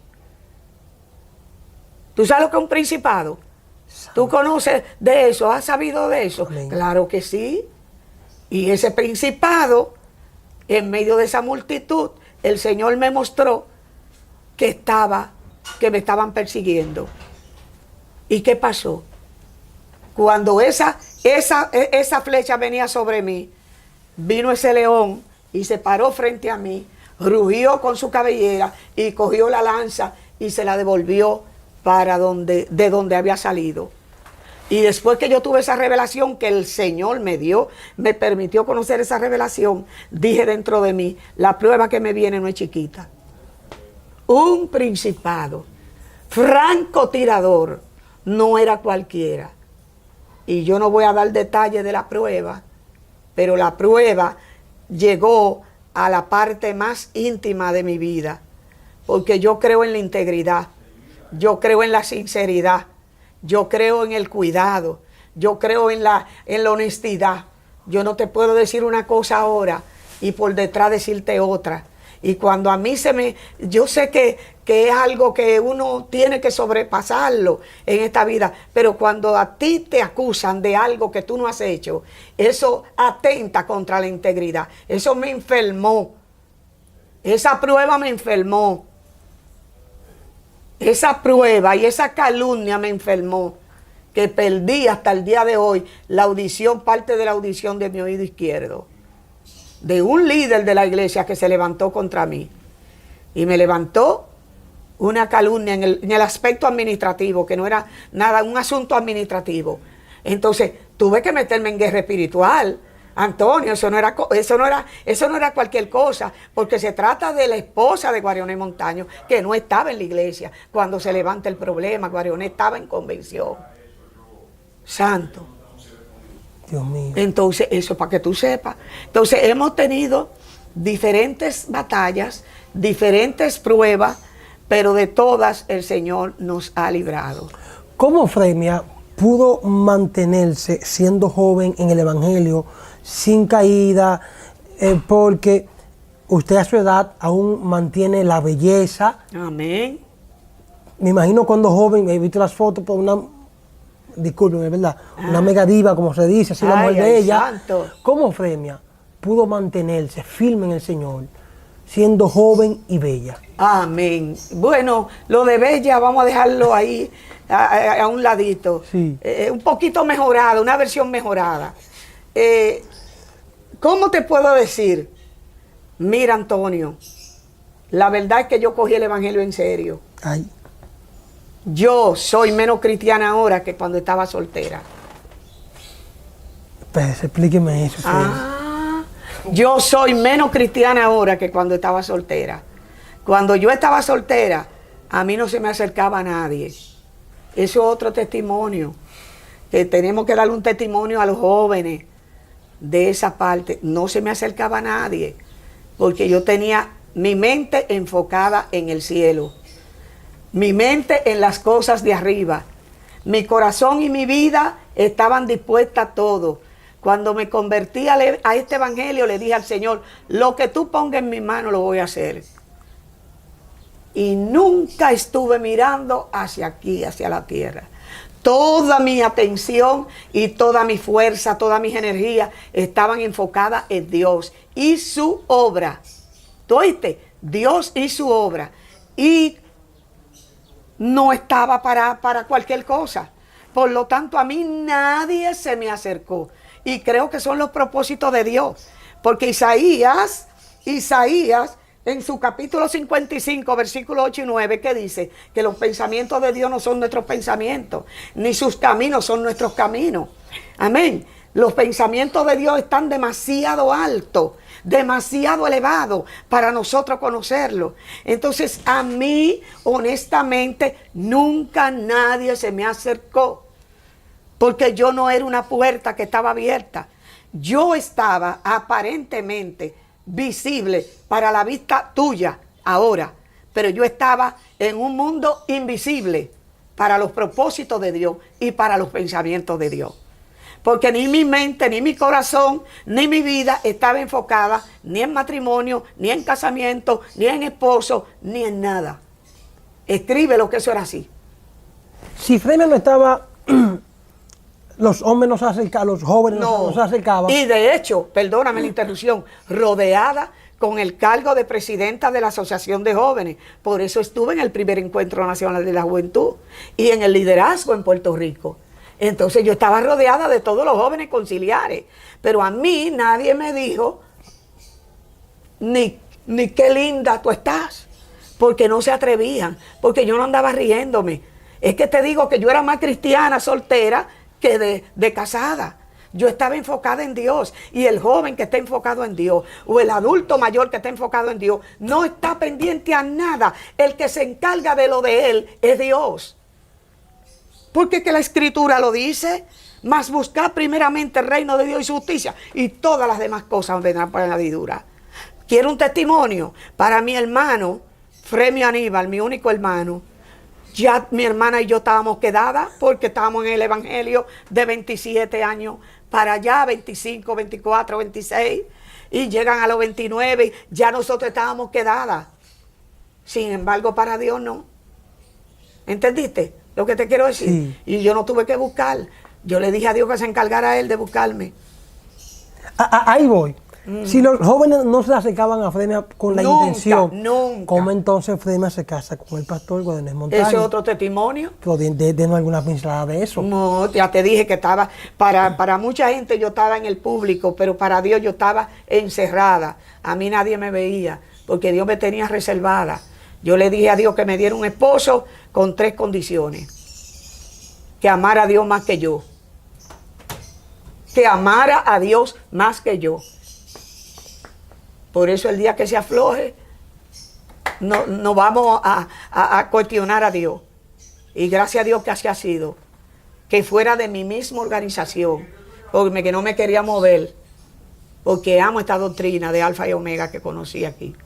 ¿Tú sabes lo que es un principado? ¿Tú conoces de eso? ¿Has sabido de eso? Amén. Claro que sí. Y ese principado, en medio de esa multitud, el Señor me mostró que me estaban persiguiendo. ¿Y qué pasó? Cuando esa flecha venía sobre mí, vino ese león y se paró frente a mí, rugió con su cabellera y cogió la lanza y se la devolvió de donde había salido. Y después que yo tuve esa revelación que el Señor me dio, me permitió conocer esa revelación, dije dentro de mí: la prueba que me viene no es chiquita. Un principado, francotirador, no era cualquiera. Y yo no voy a dar detalles de la prueba, pero la prueba llegó a la parte más íntima de mi vida, porque yo creo en la integridad, yo creo en la sinceridad. yo creo en el cuidado, yo creo en la honestidad. Yo no te puedo decir una cosa ahora y por detrás decirte otra. Y cuando a mí yo sé que es algo que uno tiene que sobrepasarlo en esta vida, pero cuando a ti te acusan de algo que tú no has hecho, eso atenta contra la integridad. Eso me enfermó. Esa prueba me enfermó. Esa prueba y esa calumnia me enfermó, que perdí hasta el día de hoy la audición, parte de la audición de mi oído izquierdo, de un líder de la iglesia que se levantó contra mí. Y me levantó una calumnia en el aspecto administrativo, que no era nada, un asunto administrativo. Entonces tuve que meterme en guerra espiritual. Antonio, eso no era cualquier cosa, porque se trata de la esposa de Guarionet Montaño, que no estaba en la iglesia cuando se levanta el problema. Guarionet estaba en convención. Santo. Dios mío. Entonces, eso para que tú sepas. Entonces, hemos tenido diferentes batallas, diferentes pruebas, pero de todas el Señor nos ha librado. ¿Cómo Fremia pudo mantenerse siendo joven en el Evangelio sin caída? Porque usted a su edad aún mantiene la belleza. Amén. Me imagino cuando joven, he visto las fotos por una, discúlpeme, ¿verdad? Una mega diva, como se dice, así la mujer de ella. Santo. ¿Cómo Fremia pudo mantenerse firme en el Señor, siendo joven y bella? Amén. Bueno, lo de bella vamos a dejarlo ahí a un ladito. Sí. Un poquito mejorada, una versión mejorada. ¿Cómo te puedo decir? Mira, Antonio, la verdad es que yo cogí el Evangelio en serio. Ay. Yo soy menos cristiana ahora que cuando estaba soltera. Pues explíqueme eso. Yo soy menos cristiana ahora que cuando estaba soltera. Cuando yo estaba soltera, a mí no se me acercaba nadie. Eso es otro testimonio, que tenemos que darle un testimonio a los jóvenes de esa parte. No se me acercaba nadie, porque yo tenía mi mente enfocada en el cielo, mi mente en las cosas de arriba. Mi corazón y mi vida estaban dispuestas a todo. Cuando me convertí a este evangelio, le dije al Señor, lo que tú pongas en mi mano lo voy a hacer. Y nunca estuve mirando hacia aquí, hacia la tierra. Toda mi atención y toda mi fuerza, todas mis energías estaban enfocadas en Dios y su obra. ¿Tú oíste? Dios y su obra. Y no estaba para cualquier cosa. Por lo tanto, a mí nadie se me acercó. Y creo que son los propósitos de Dios. Porque Isaías, en su capítulo 55, versículos 8 y 9, que dice que los pensamientos de Dios no son nuestros pensamientos, ni sus caminos son nuestros caminos. Amén. Los pensamientos de Dios están demasiado altos, demasiado elevados para nosotros conocerlo. Entonces, a mí, honestamente, nunca nadie se me acercó, porque yo no era una puerta que estaba abierta. Yo estaba aparentemente visible para la vista tuya ahora, pero yo estaba en un mundo invisible para los propósitos de Dios y para los pensamientos de Dios. Porque ni mi mente, ni mi corazón, ni mi vida estaba enfocada ni en matrimonio, ni en casamiento, ni en esposo, ni en nada. Escribe lo que eso era así. Si Fremia no estaba, los hombres no se acercaban, los jóvenes no se acercaban. Y de hecho, perdóname la interrupción, rodeada con el cargo de presidenta de la Asociación de Jóvenes. Por eso estuve en el primer Encuentro Nacional de la Juventud y en el liderazgo en Puerto Rico. Entonces yo estaba rodeada de todos los jóvenes conciliares, pero a mí nadie me dijo ni qué linda tú estás, porque no se atrevían, porque yo no andaba riéndome. Es que te digo que yo era más cristiana soltera que de casada. Yo estaba enfocada en Dios, y el joven que está enfocado en Dios, o el adulto mayor que está enfocado en Dios, no está pendiente a nada. El que se encarga de lo de él es Dios. Porque que la Escritura lo dice, mas buscad primeramente el reino de Dios y su justicia, y todas las demás cosas vendrán por añadidura. Quiero un testimonio para mi hermano, Fremio Aníbal, mi único hermano. Ya mi hermana y yo estábamos quedadas porque estábamos en el evangelio de 27 años para allá, 25, 24, 26, y llegan a los 29 y ya nosotros estábamos quedadas. Sin embargo, para Dios no. ¿Entendiste lo que te quiero decir? Sí. Y yo no tuve que buscar. Yo le dije a Dios que se encargara a Él de buscarme. Ahí voy. Si los jóvenes no se acercaban a Fremia con la intención, nunca. ¿cómo entonces Fremia se casa con el pastor Guadalupe Montaño? Ese es otro testimonio. Pero denos alguna pincelada de eso. No, ya te dije que estaba, para mucha gente yo estaba en el público, pero para Dios yo estaba encerrada. A mí nadie me veía, porque Dios me tenía reservada. Yo le dije a Dios que me diera un esposo con 3 condiciones. Que amara a Dios más que yo. Que amara a Dios más que yo. Por eso el día que se afloje, no vamos a cuestionar a Dios. Y gracias a Dios que así ha sido. Que fuera de mi misma organización, porque que no me quería mover, porque amo esta doctrina de Alfa y Omega que conocí aquí.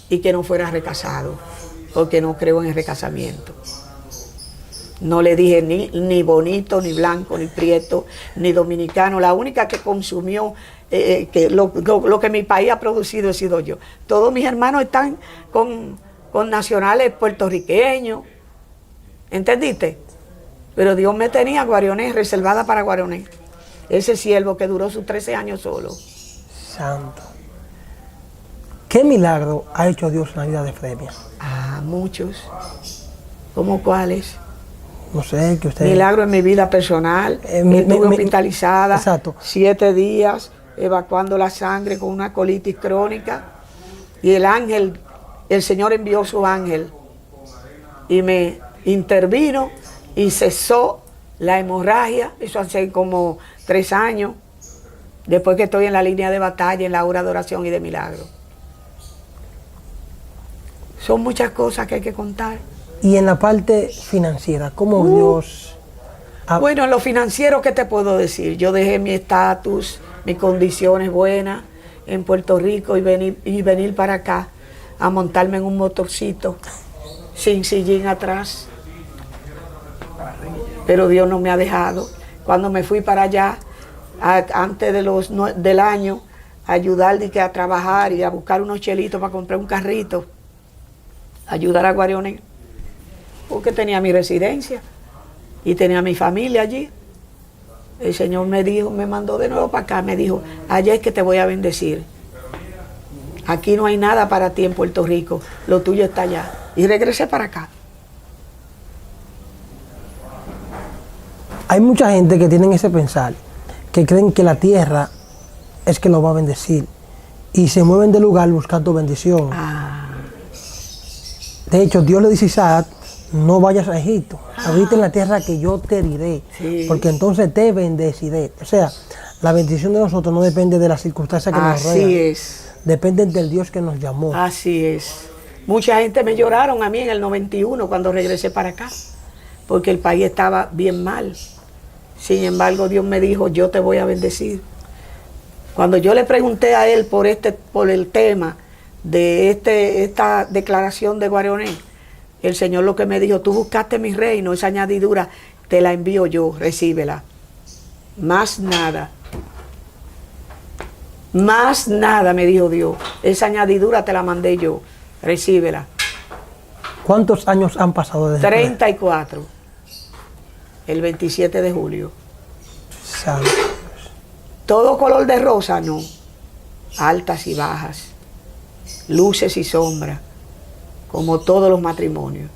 Y que no fuera recasado, porque no creo en el recasamiento. No le dije ni bonito, ni blanco, ni prieto, ni dominicano. La única que consumió que lo que mi país ha producido he sido yo. Todos mis hermanos están con nacionales puertorriqueños. ¿Entendiste? Pero Dios me tenía Guarioné, reservada para Guarioné. Ese siervo que duró sus 13 años solo. Santo. ¿Qué milagro ha hecho Dios en la vida de Fremia? Ah, muchos. ¿Cómo cuáles? No sé, que usted... Milagro en mi vida personal. Estuve hospitalizada. Exacto. 7 días, evacuando la sangre con una colitis crónica. Y el ángel, el Señor envió su ángel y me intervino y cesó la hemorragia. Eso hace como 3 años, después que estoy en la línea de batalla, en la hora de oración y de milagro. Son muchas cosas que hay que contar. Y en la parte financiera, ¿cómo Dios...? Bueno, en lo financiero, ¿qué te puedo decir? Yo dejé mi estatus, mis condiciones buenas en Puerto Rico y venir para acá a montarme en un motorcito sin sillín atrás. Pero Dios no me ha dejado. Cuando me fui para allá, antes del año, a ayudar a trabajar y a buscar unos chelitos para comprar un carrito, ayudar a Guarioné, porque tenía mi residencia y tenía mi familia allí. El Señor me dijo, me mandó de nuevo para acá, me dijo, allá es que te voy a bendecir. Aquí no hay nada para ti en Puerto Rico, lo tuyo está allá. Y regresé para acá. Hay mucha gente que tienen ese pensar, que creen que la tierra es que lo va a bendecir y se mueven de lugar buscando bendición. De hecho, Dios le dice a Isaac, no vayas a Egipto, habita en la tierra que yo te diré, porque entonces te bendeciré. O sea, la bendición de nosotros no depende de las circunstancias que nos rodean. Así es. Depende del Dios que nos llamó. Así es. Mucha gente me lloraron a mí en el 91 cuando regresé para acá, porque el país estaba bien mal. Sin embargo, Dios me dijo, yo te voy a bendecir. Cuando yo le pregunté a él por el tema de esta declaración de Guarioné, el Señor lo que me dijo, tú buscaste mi reino, esa añadidura te la envío yo, recíbela. Más nada. Más nada, me dijo Dios. Esa añadidura te la mandé yo, recíbela. ¿Cuántos años han pasado desde 34. El 27 de julio. Santo. Todo color de rosa, no. Altas y bajas. Luces y sombras. Como todos los matrimonios.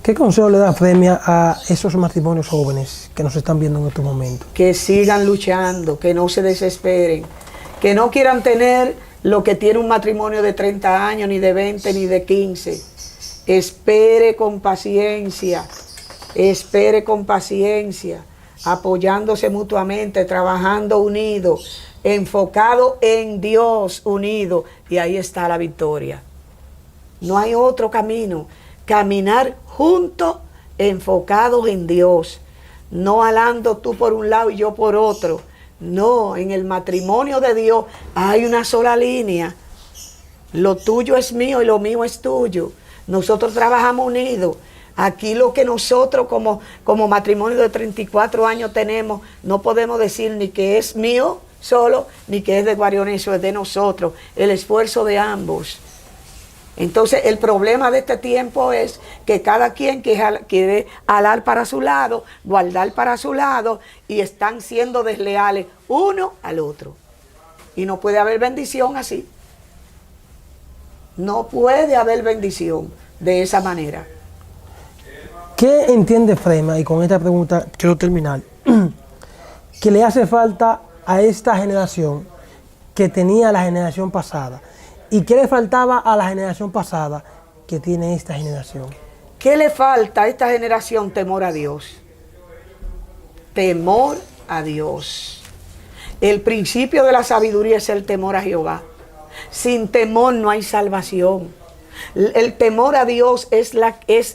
¿Qué consejo le da Fremia a esos matrimonios jóvenes que nos están viendo en estos momentos? Que sigan luchando, que no se desesperen, que no quieran tener lo que tiene un matrimonio de 30 años, ni de 20, ni de 15. Espere con paciencia, apoyándose mutuamente, trabajando unidos, enfocado en Dios, unido, y ahí está la victoria. No hay otro camino. Caminar juntos, enfocados en Dios. No alando tú por un lado y yo por otro. No, en el matrimonio de Dios hay una sola línea. Lo tuyo es mío y lo mío es tuyo. Nosotros trabajamos unidos. Aquí lo que nosotros como matrimonio de 34 años tenemos, no podemos decir ni que es mío solo, ni que es de Guariones, eso es de nosotros, el esfuerzo de ambos. Entonces el problema de este tiempo es que cada quien quiere alar para su lado, guardar para su lado, y están siendo desleales uno al otro. Y no puede haber bendición así. No puede haber bendición de esa manera. ¿Qué entiende Frema? Y con esta pregunta quiero terminar. ¿Qué le hace falta a esta generación que tenía la generación pasada? ¿Y qué le faltaba a la generación pasada que tiene esta generación? ¿Qué le falta a esta generación? Temor a Dios. Temor a Dios. El principio de la sabiduría es el temor a Jehová. Sin temor no hay salvación. El temor a Dios es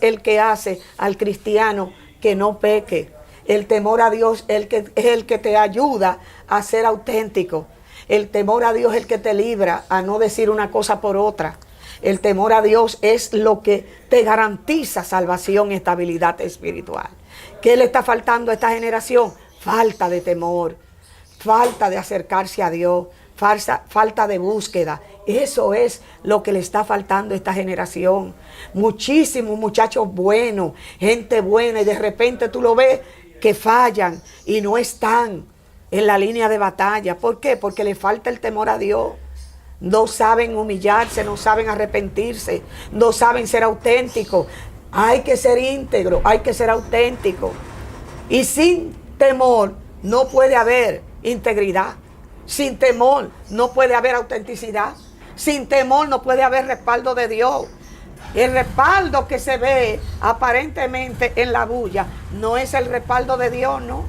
el que hace al cristiano que no peque. El temor a Dios es el que te ayuda a ser auténtico. El temor a Dios es el que te libra a no decir una cosa por otra. El temor a Dios es lo que te garantiza salvación y estabilidad espiritual. ¿Qué le está faltando a esta generación? Falta de temor, falta de acercarse a Dios, falta de búsqueda. Eso es lo que le está faltando a esta generación. Muchísimos muchachos buenos, gente buena, y de repente tú lo ves que fallan y no están en la línea de batalla. ¿Por qué? Porque le falta el temor a Dios. No saben humillarse, no saben arrepentirse, no saben ser auténticos. Hay que ser íntegro, hay que ser auténtico. Y sin temor no puede haber integridad. Sin temor no puede haber autenticidad. Sin temor no puede haber respaldo de Dios. El respaldo que se ve aparentemente en la bulla no es el respaldo de Dios, ¿no?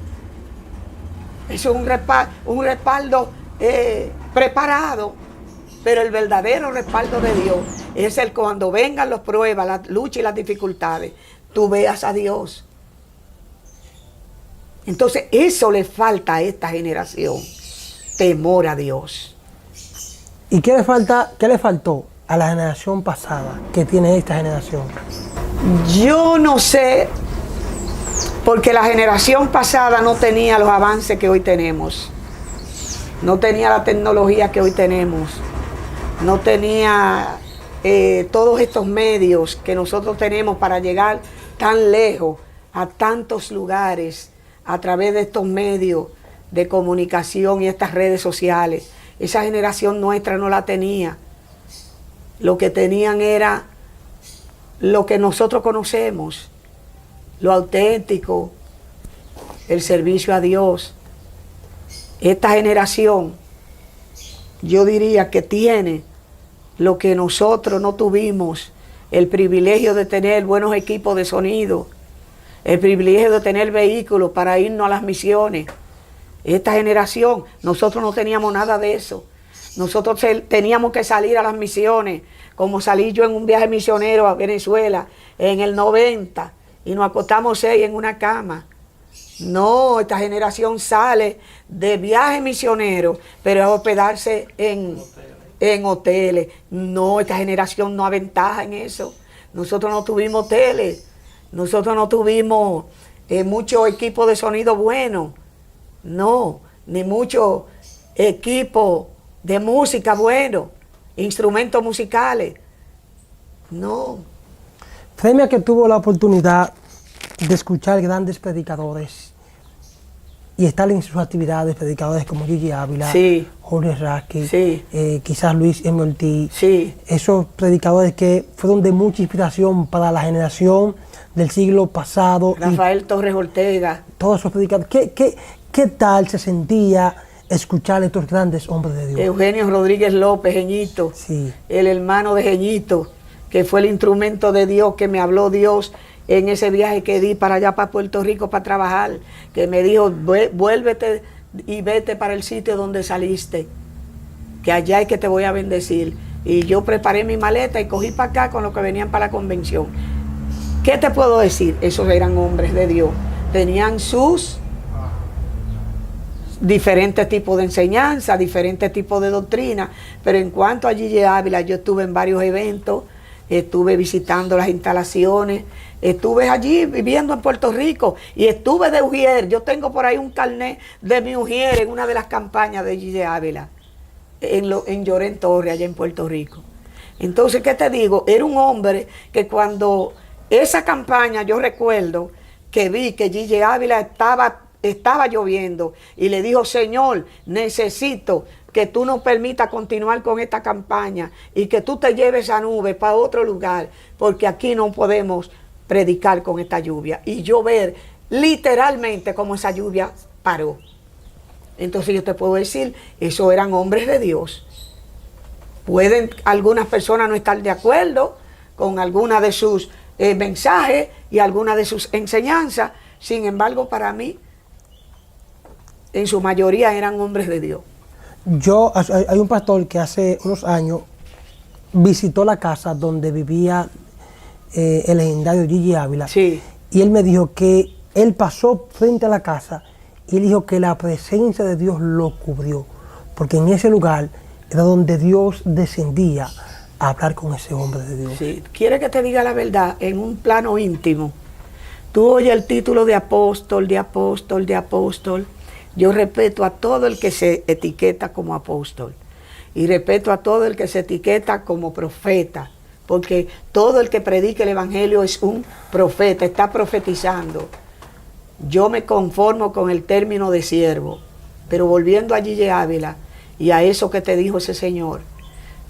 Es un respaldo preparado. Pero el verdadero respaldo de Dios es el cuando vengan las pruebas, las luchas y las dificultades, tú veas a Dios. Entonces eso le falta a esta generación. Temor a Dios. ¿Y qué le faltó a la generación pasada que tiene esta generación? Yo no sé, porque la generación pasada no tenía los avances que hoy tenemos. No tenía la tecnología que hoy tenemos. No tenía todos estos medios que nosotros tenemos para llegar tan lejos, a tantos lugares, a través de estos medios de comunicación y estas redes sociales. Esa generación nuestra no la tenía. Lo que tenían era lo que nosotros conocemos, lo auténtico, el servicio a Dios. Esta generación, yo diría que tiene lo que nosotros no tuvimos, el privilegio de tener buenos equipos de sonido, el privilegio de tener vehículos para irnos a las misiones. Esta generación, nosotros no teníamos nada de eso. Nosotros teníamos que salir a las misiones, como salí yo en un viaje misionero a Venezuela en el 90, y nos acostamos 6 en una cama. No, esta generación sale de viaje misionero, pero a hospedarse en hoteles. No, esta generación no aventaja en eso. Nosotros no tuvimos hoteles, nosotros no tuvimos mucho equipo de sonido bueno. No, ni mucho equipo de música bueno, instrumentos musicales. No. Frema, que tuvo la oportunidad de escuchar grandes predicadores y estar en sus actividades, predicadores como Gigi Ávila, sí, Jorge Rasky, sí, quizás Luis M. Ortiz, sí, esos predicadores que fueron de mucha inspiración para la generación del siglo pasado. Rafael Torres Ortega. Todos esos predicadores. ¿Qué tal se sentía escuchar a estos grandes hombres de Dios? Eugenio Rodríguez López, Jeñito, sí, el hermano de Jeñito, que fue el instrumento de Dios, que me habló Dios en ese viaje que di para allá, para Puerto Rico, para trabajar, que me dijo, vuélvete y vete para el sitio donde saliste, que allá es que te voy a bendecir. Y yo preparé mi maleta y cogí para acá con los que venían para la convención. ¿Qué te puedo decir? Esos eran hombres de Dios, tenían sus diferentes tipos de enseñanza, diferentes tipos de doctrina, pero en cuanto a Gigi Ávila, yo estuve en varios eventos estuve visitando las instalaciones, estuve allí viviendo en Puerto Rico y estuve de ujier. Yo tengo por ahí un carnet de mi ujier en una de las campañas de Gille Ávila, en Llorén Torres, allá en Puerto Rico. Entonces, ¿qué te digo? Era un hombre que cuando esa campaña, yo recuerdo que vi que Gille Ávila estaba lloviendo y le dijo: Señor, necesito que tú nos permitas continuar con esta campaña y que tú te lleves esa nube para otro lugar, porque aquí no podemos predicar con esta lluvia. Y yo ver literalmente cómo esa lluvia paró. Entonces yo te puedo decir, esos eran hombres de Dios. Pueden algunas personas no estar de acuerdo con alguna de sus mensajes y alguna de sus enseñanzas. Sin embargo, para mí, en su mayoría eran hombres de Dios. Hay un pastor que hace unos años visitó la casa donde vivía el legendario Gille Ávila. Sí. Y él me dijo que él pasó frente a la casa y él dijo que la presencia de Dios lo cubrió, porque en ese lugar era donde Dios descendía a hablar con ese hombre de Dios. Sí. Quiere que te diga la verdad, en un plano íntimo. Tú oyes el título de apóstol, de apóstol, de apóstol. Yo respeto a todo el que se etiqueta como apóstol y respeto a todo el que se etiqueta como profeta, porque todo el que predica el evangelio es un profeta, está profetizando. Yo me conformo con el término de siervo, pero volviendo a Gille Ávila y a eso que te dijo ese señor,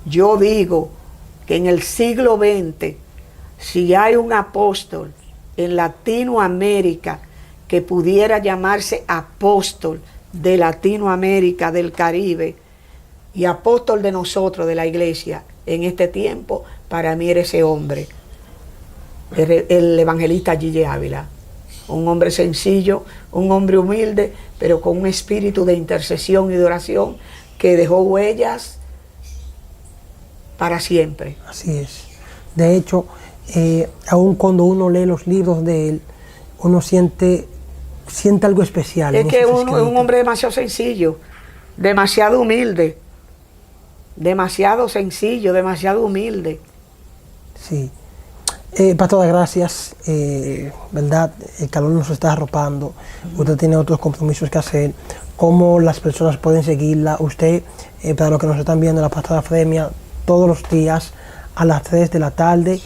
yo digo que en el siglo XX, si hay un apóstol en Latinoamérica que pudiera llamarse apóstol de Latinoamérica, del Caribe, y apóstol de nosotros, de la iglesia, en este tiempo, para mí era ese hombre, el evangelista Gille Ávila. Un hombre sencillo, un hombre humilde, pero con un espíritu de intercesión y de oración que dejó huellas para siempre. Así es. De hecho, aun cuando uno lee los libros de él, uno siente algo especial. Es que es un hombre demasiado sencillo, demasiado humilde, demasiado sencillo, demasiado humilde. Sí. Pastora, gracias. ¿Verdad? El calor nos está arropando. Usted tiene otros compromisos que hacer. ¿Cómo las personas pueden seguirla? Usted, para los que nos están viendo, la pastora Fremia, todos los días a las 3 de la tarde,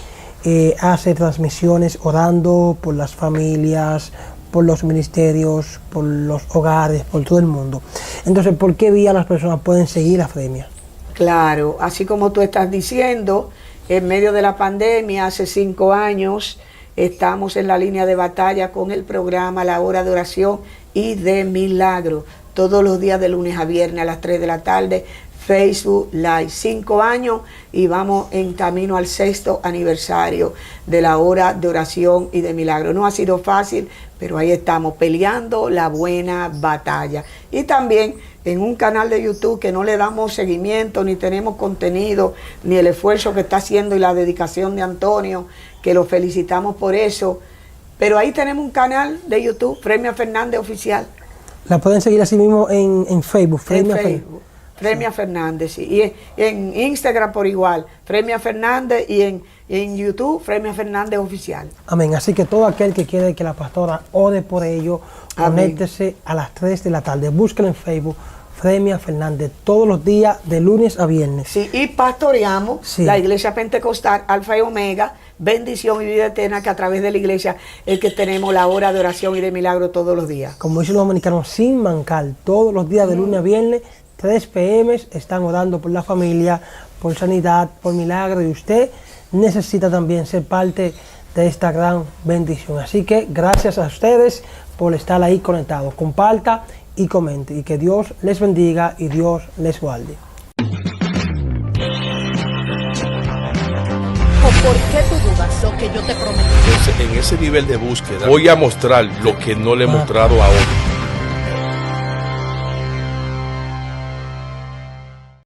hace transmisiones orando por las familias, por los ministerios, por los hogares, por todo el mundo. Entonces, ¿por qué vía las personas pueden seguir a Fremia? Claro, así como tú estás diciendo, en medio de la pandemia, hace 5 años, estamos en la línea de batalla con el programa La Hora de Oración y de Milagro, todos los días de lunes a viernes a las 3 de la tarde, Facebook Live. 5 años y vamos en camino al 6º aniversario de La Hora de Oración y de Milagro. No ha sido fácil, pero ahí estamos peleando la buena batalla. Y también en un canal de YouTube que no le damos seguimiento, ni tenemos contenido, ni el esfuerzo que está haciendo y la dedicación de Antonio, que lo felicitamos por eso. Pero ahí tenemos un canal de YouTube, Fremia Fernández Oficial. La pueden seguir así mismo en Facebook, Fremia Facebook. Fremia Fernández, sí. Y en Instagram por igual, Fremia Fernández, y en YouTube, Fremia Fernández Oficial. Amén. Así que todo aquel que quiere que la pastora ore por ello, conéctese a las 3 de la tarde. Búsquelo en Facebook, Fremia Fernández, todos los días de lunes a viernes. Sí, y pastoreamos la Iglesia Pentecostal, Alfa y Omega, bendición y vida eterna, que a través de la iglesia es que tenemos la hora de oración y de milagro todos los días. Como dicen los dominicanos, sin mancar, todos los días de lunes a viernes, 3 p.m. están orando por la familia, por sanidad, por milagro, y usted necesita también ser parte de esta gran bendición. Así que gracias a ustedes por estar ahí conectados. Comparta y comente, y que Dios les bendiga y Dios les guarde. ¿Por qué tú dudas lo que yo te prometí? En ese nivel de búsqueda voy a mostrar lo que no le he mostrado a otros.